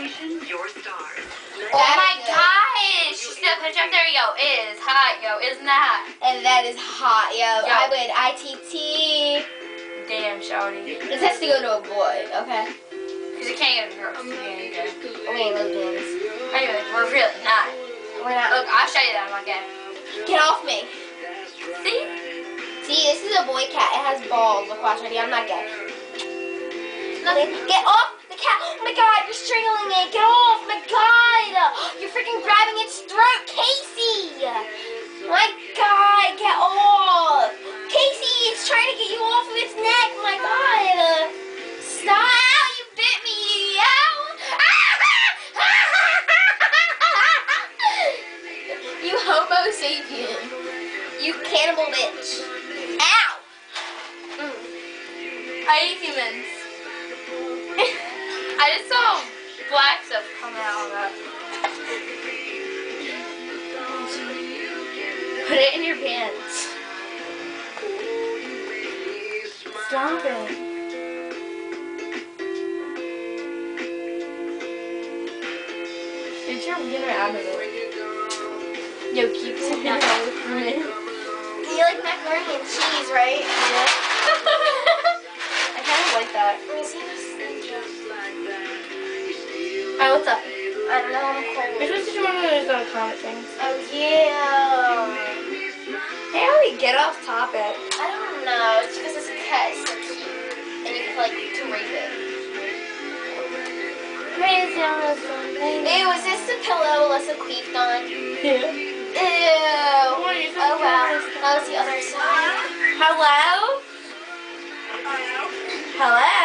Oh my gosh! She still put it up there, yo. It is hot, yo. Isn't that hot? And that is hot, yo. I would ITT. Damn, shawty. This has to go to a boy, okay? Because you can't get a girl. We ain't lesbians. Anyway, we're really not. We're not. Look, I'll show you that. I'm not gay. Get off me. See? See, this is a boy cat. It has balls. Look, watch, ready? I'm not gay. Get off the cat. Oh my god, you're strangling it. Get off. Oh my god. You're freaking grabbing its throat, Casey. My god, get off. Casey, it's trying to get you off of its neck. My god. Stop. Ow, you bit me. Ow. You homo sapien. You cannibal bitch. Ow. I eat humans. I just saw black stuff coming out of that. Put it in your pants. Stop it. Get your wiener out of it. Yo, keep sitting out from me. You like macaroni and cheese, right? Yeah. I kind of like that. Let me see this. Alright, what's up? I don't know, I'm cold. We're supposed to do one of those comic things. Oh, yeah. Hey, how do we get off topic? I don't know. It's because this cat is so cute. And you can, like, to rape it. Ew, is this the pillow Alyssa queefed on? Yeah. Ew. Oh, wow. That was the other side. Hello? Hello?